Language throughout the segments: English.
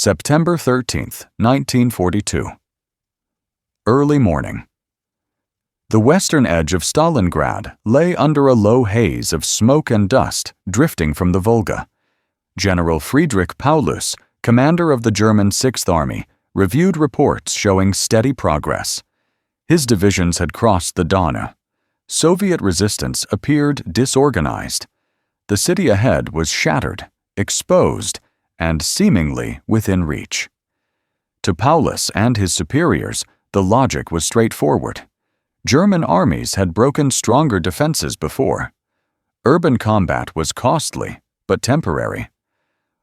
September 13th, 1942. Early morning. The western edge of Stalingrad lay under a low haze of smoke and dust drifting from the Volga. General Friedrich Paulus, commander of the German Sixth Army, reviewed reports showing steady progress. His divisions had crossed the Don. Soviet resistance appeared disorganized. The city ahead was shattered, exposed, and seemingly within reach. To Paulus and his superiors, the logic was straightforward. German armies had broken stronger defenses before. Urban combat was costly, but temporary.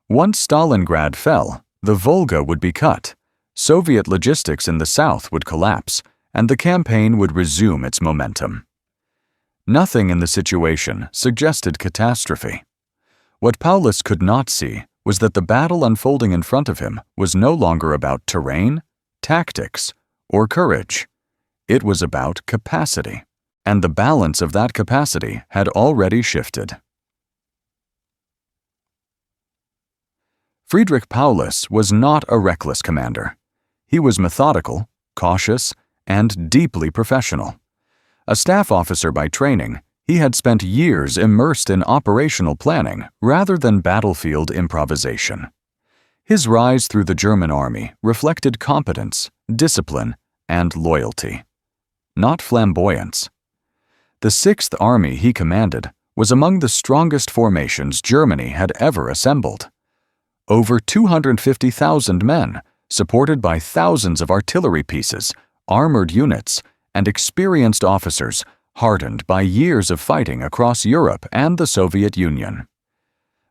Once Stalingrad fell, the Volga would be cut, Soviet logistics in the south would collapse, and the campaign would resume its momentum. Nothing in the situation suggested catastrophe. What Paulus could not see was that the battle unfolding in front of him was no longer about terrain, tactics, or courage. It was about capacity, and the balance of that capacity had already shifted. Friedrich Paulus was not a reckless commander. He was methodical, cautious, and deeply professional. A staff officer by training, he had spent years immersed in operational planning rather than battlefield improvisation. His rise through the German army reflected competence, discipline, and loyalty, not flamboyance. The Sixth Army he commanded was among the strongest formations Germany had ever assembled. Over 250,000 men, supported by thousands of artillery pieces, armored units, and experienced officers hardened by years of fighting across Europe and the Soviet Union.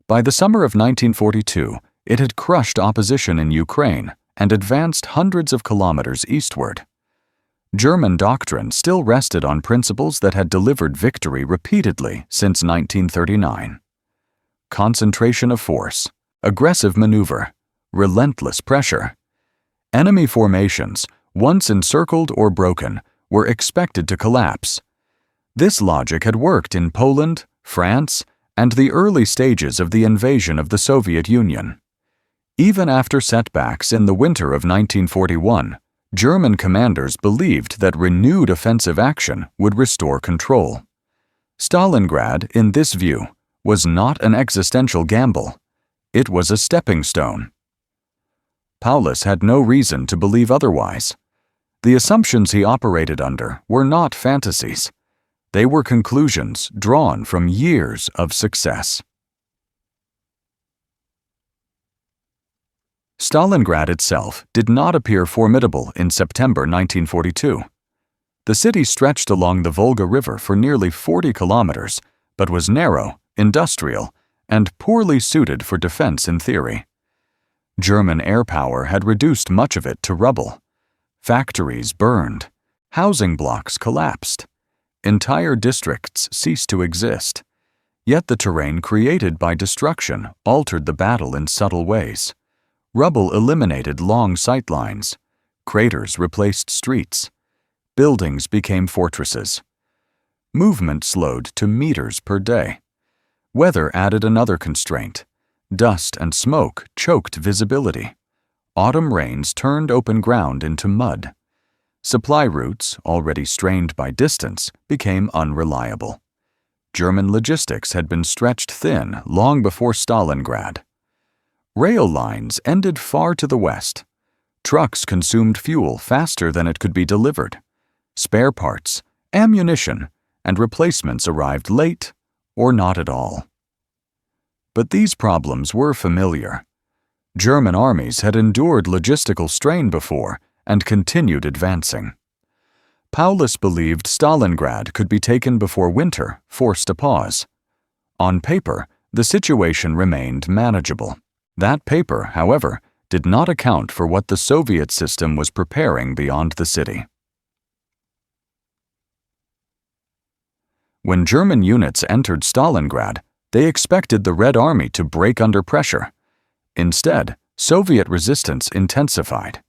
By the summer of 1942, it had crushed opposition in Ukraine and advanced hundreds of kilometers eastward. German doctrine still rested on principles that had delivered victory repeatedly since 1939. Concentration of force, aggressive maneuver, relentless pressure. Enemy formations, once encircled or broken, were expected to collapse. This logic had worked in Poland, France, and the early stages of the invasion of the Soviet Union. Even after setbacks in the winter of 1941, German commanders believed that renewed offensive action would restore control. Stalingrad, in this view, was not an existential gamble. It was a stepping stone. Paulus had no reason to believe otherwise. The assumptions he operated under were not fantasies. They were conclusions drawn from years of success. Stalingrad itself did not appear formidable in September 1942. The city stretched along the Volga River for nearly 40 kilometers, but was narrow, industrial, and poorly suited for defense in theory. German air power had reduced much of it to rubble. Factories burned. Housing blocks collapsed. Entire districts ceased to exist. Yet the terrain created by destruction altered the battle in subtle ways. Rubble eliminated long sight lines. Craters replaced streets. Buildings became fortresses. Movement slowed to meters per day. Weather added another constraint. Dust and smoke choked visibility. Autumn rains turned open ground into mud. Supply routes, already strained by distance, became unreliable. German logistics had been stretched thin long before Stalingrad. Rail lines ended far to the west. Trucks consumed fuel faster than it could be delivered. Spare parts, ammunition, and replacements arrived late or not at all. But these problems were familiar. German armies had endured logistical strain before and continued advancing. Paulus believed Stalingrad could be taken before winter forced a pause. On paper, the situation remained manageable. That paper, however, did not account for what the Soviet system was preparing beyond the city. When German units entered Stalingrad, they expected the Red Army to break under pressure. Instead, Soviet resistance intensified.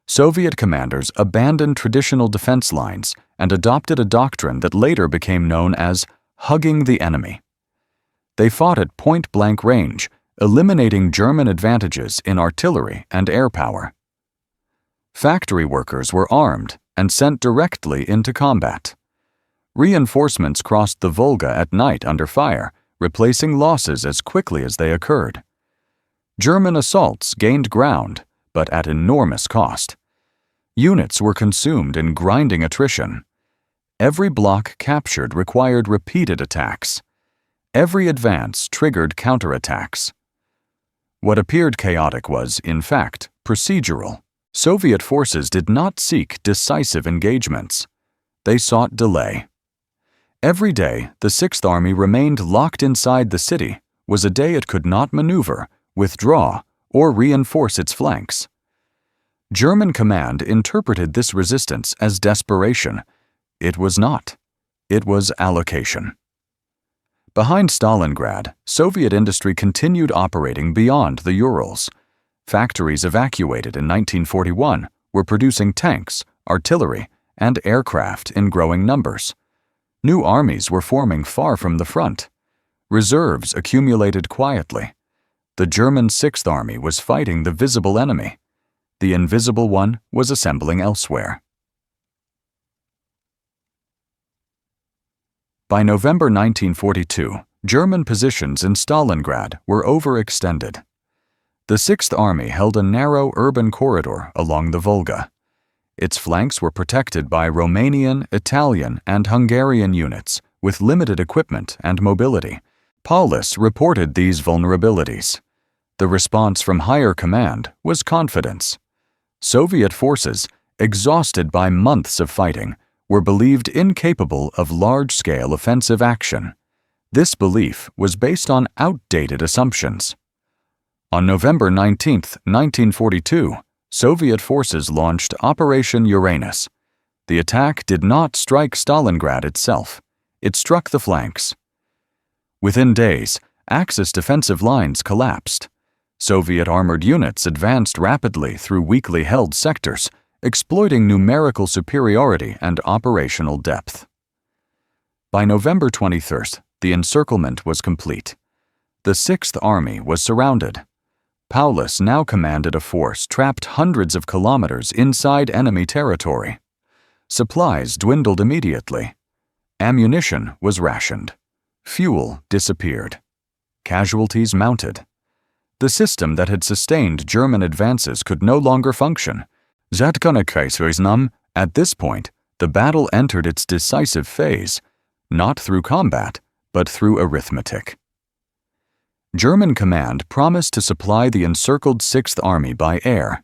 Soviet commanders abandoned traditional defense lines and adopted a doctrine that later became known as hugging the enemy. They fought at point-blank range eliminating German advantages in artillery and air power. Factory workers were armed and sent directly into combat. Reinforcements crossed the Volga at night under fire, replacing losses as quickly as they occurred. German assaults gained ground, but at enormous cost. Units were consumed in grinding attrition. Every block captured required repeated attacks. Every advance triggered counterattacks. What appeared chaotic was, in fact, procedural. Soviet forces did not seek decisive engagements. They sought delay. Every day, the Sixth Army remained locked inside the city was a day it could not maneuver, withdraw, or reinforce its flanks. German command interpreted this resistance as desperation. It was not. It was allocation. Behind Stalingrad, Soviet industry continued operating beyond the Urals. Factories evacuated in 1941 were producing tanks, artillery, and aircraft in growing numbers. New armies were forming far from the front. Reserves accumulated quietly. The German Sixth Army was fighting the visible enemy. The invisible one was assembling elsewhere. By November 1942, German positions in Stalingrad were overextended. The Sixth Army held a narrow urban corridor along the Volga. Its flanks were protected by Romanian, Italian, and Hungarian units with limited equipment and mobility. Paulus reported these vulnerabilities. The response from higher command was confidence. Soviet forces, exhausted by months of fighting, were believed incapable of large-scale offensive action. This belief was based on outdated assumptions. On November 19, 1942, Soviet forces launched Operation Uranus. The attack did not strike Stalingrad itself. It struck the flanks. Within days, Axis defensive lines collapsed. Soviet armored units advanced rapidly through weakly held sectors, exploiting numerical superiority and operational depth. By November 23rd, the encirclement was complete. The Sixth Army was surrounded. Paulus now commanded a force trapped hundreds of kilometers inside enemy territory. Supplies dwindled immediately. Ammunition was rationed. Fuel disappeared. Casualties mounted. The system that had sustained German advances could no longer function. At this point, the battle entered its decisive phase, not through combat, but through arithmetic. German command promised to supply the encircled Sixth Army by air.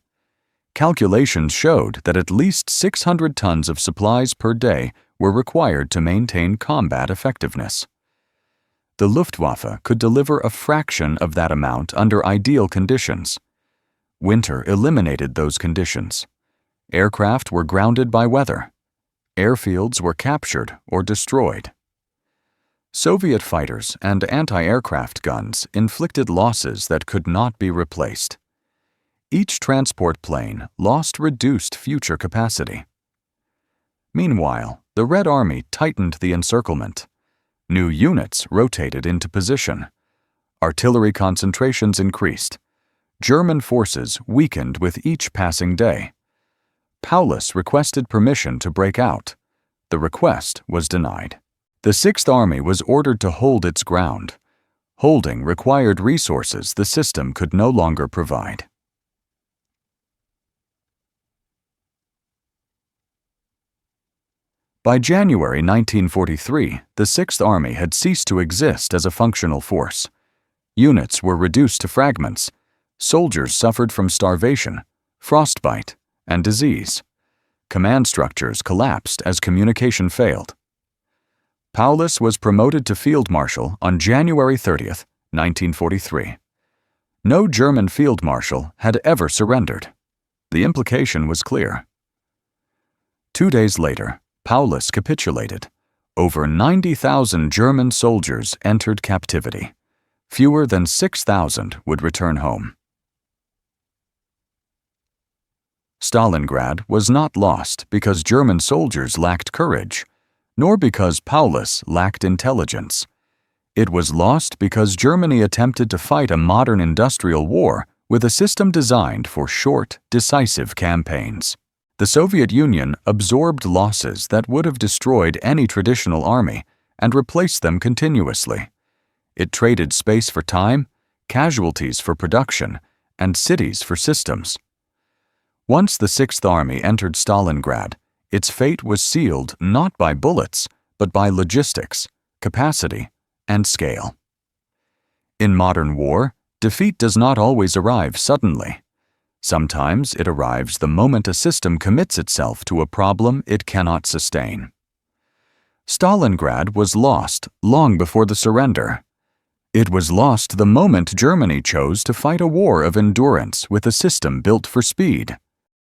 Calculations showed that at least 600 tons of supplies per day were required to maintain combat effectiveness. The Luftwaffe could deliver a fraction of that amount under ideal conditions. Winter eliminated those conditions. Aircraft were grounded by weather. Airfields were captured or destroyed. Soviet fighters and anti-aircraft guns inflicted losses that could not be replaced. Each transport plane lost reduced future capacity. Meanwhile, the Red Army tightened the encirclement. New units rotated into position. Artillery concentrations increased. German forces weakened with each passing day. Paulus requested permission to break out. The request was denied. The Sixth Army was ordered to hold its ground. Holding required resources the system could no longer provide. By January 1943, the Sixth Army had ceased to exist as a functional force. Units were reduced to fragments. Soldiers suffered from starvation, frostbite, and disease. Command structures collapsed as communication failed. Paulus was promoted to Field Marshal on January 30, 1943. No German Field Marshal had ever surrendered. The implication was clear. 2 days later, Paulus capitulated. Over 90,000 German soldiers entered captivity. Fewer than 6,000 would return home. Stalingrad was not lost because German soldiers lacked courage, nor because Paulus lacked intelligence. It was lost because Germany attempted to fight a modern industrial war with a system designed for short, decisive campaigns. The Soviet Union absorbed losses that would have destroyed any traditional army and replaced them continuously. It traded space for time, casualties for production, and cities for systems. Once the Sixth Army entered Stalingrad, its fate was sealed not by bullets, but by logistics, capacity, and scale. In modern war, defeat does not always arrive suddenly. Sometimes it arrives the moment a system commits itself to a problem it cannot sustain. Stalingrad was lost long before the surrender. It was lost the moment Germany chose to fight a war of endurance with a system built for speed,